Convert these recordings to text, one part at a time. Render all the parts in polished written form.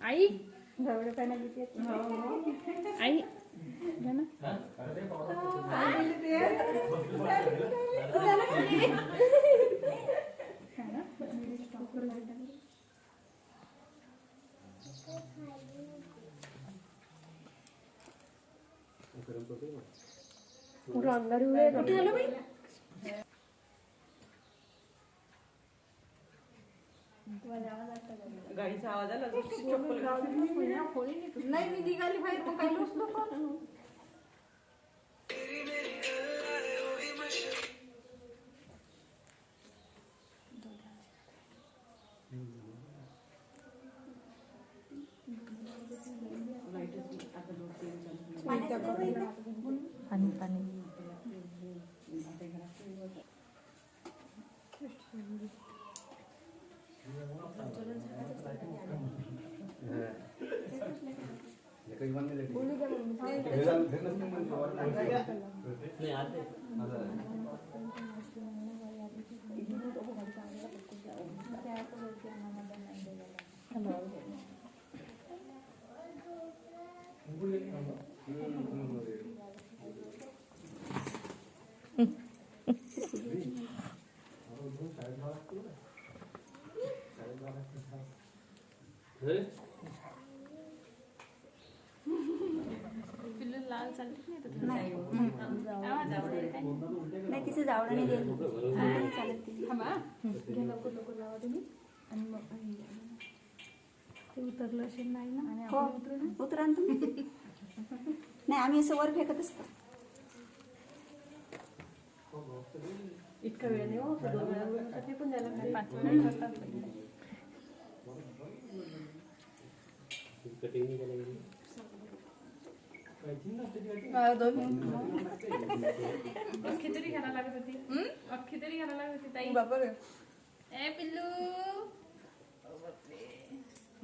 आई घरडे पाहिजे आई गाडीचा आवाज आला नाही मी निघाली बाहेर मग काय लुसलो पण पाणी पाणी नाही तिचं जावडं नाही चालत ते उतरलं असेल नाही ना हो उतरा ना तुम्ही नाही आम्ही असं वर फेकत असतो इतका वेळ नाही हो 2 वेळा फेकून जायला काय 5 वेळा खिचडी घालायला लागत होती खिचडी घालायला लागत होती ताई बापर ए पिल्लू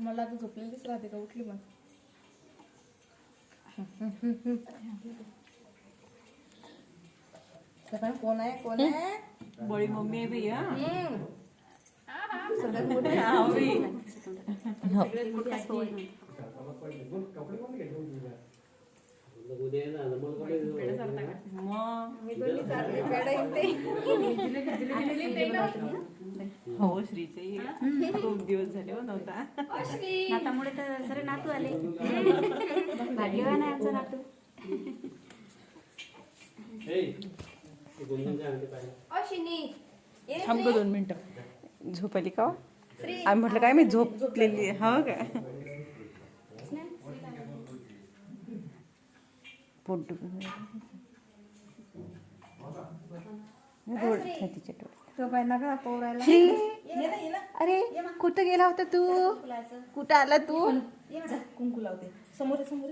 मला आता झोपलेलीच राहते का उठली मग कोण आहे कोण आहे बडी मम्मी आहे भैया सगळ्यात मोठी हो श्रीचे खूप दिवस झाले हो नव्हता नातामुळे तर सरे नातू आले भाग्यवान आहे आमचं नातू थांब 2 मिनिटं झोपली का आम्ही म्हटलं काय मी झोपलेली हो काय अरे कुठं गेला होता तू कुठं आला तू कुंकू लावते समोर समोर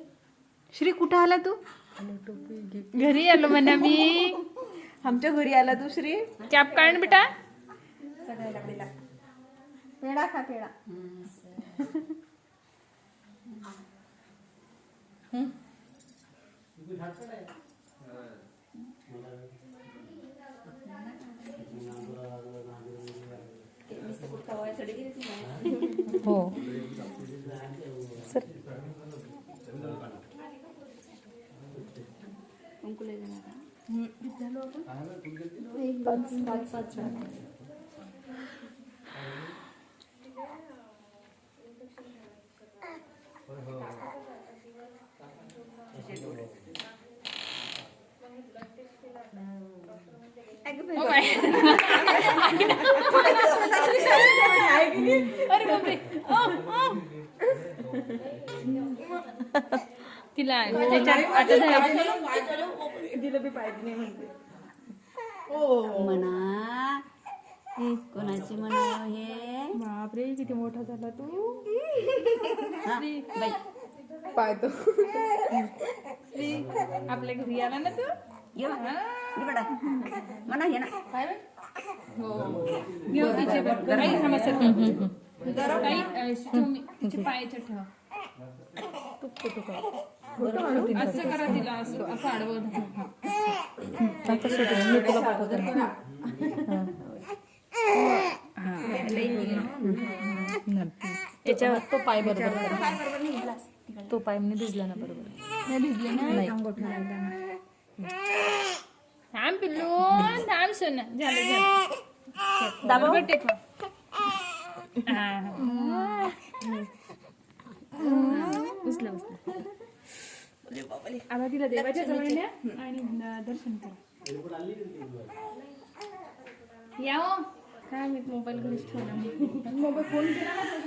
श्री कुठं आला तू घरी आलो म्हणा मी आमच्या घरी आला तू श्री कॅप काढ बेटा सगळ्याला पेढा खा पेढा हो सर तिला त्याच्यात जिलेबी पाहिजे नाही म्हणते म्हणा कोणाची म्हणा हे बापरे किती मोठा झाला तू. हा, बाई पाहतो आपल्या घरी आला ना तू. ये बा. ये बेटा म्हणा हे ना तिचे काही थांबायचं काही तिचे पायाचे ठेवा. असं करा तिला असं असं आडवं धरा. याच्यावर तो पाय बरोबर तो पाय म्हणजे भिजला ना बरोबर भिजले नाही थांब पिल्लू थांब सोन झालं झालं. दाबा टेकवा. उचला उचला. आता तिला देवाच्या जवळ न्या आणि दर्शन करा. या हो. काय मी मोबाईल घरीच ठेवला. मोबाईल फोन केला ना.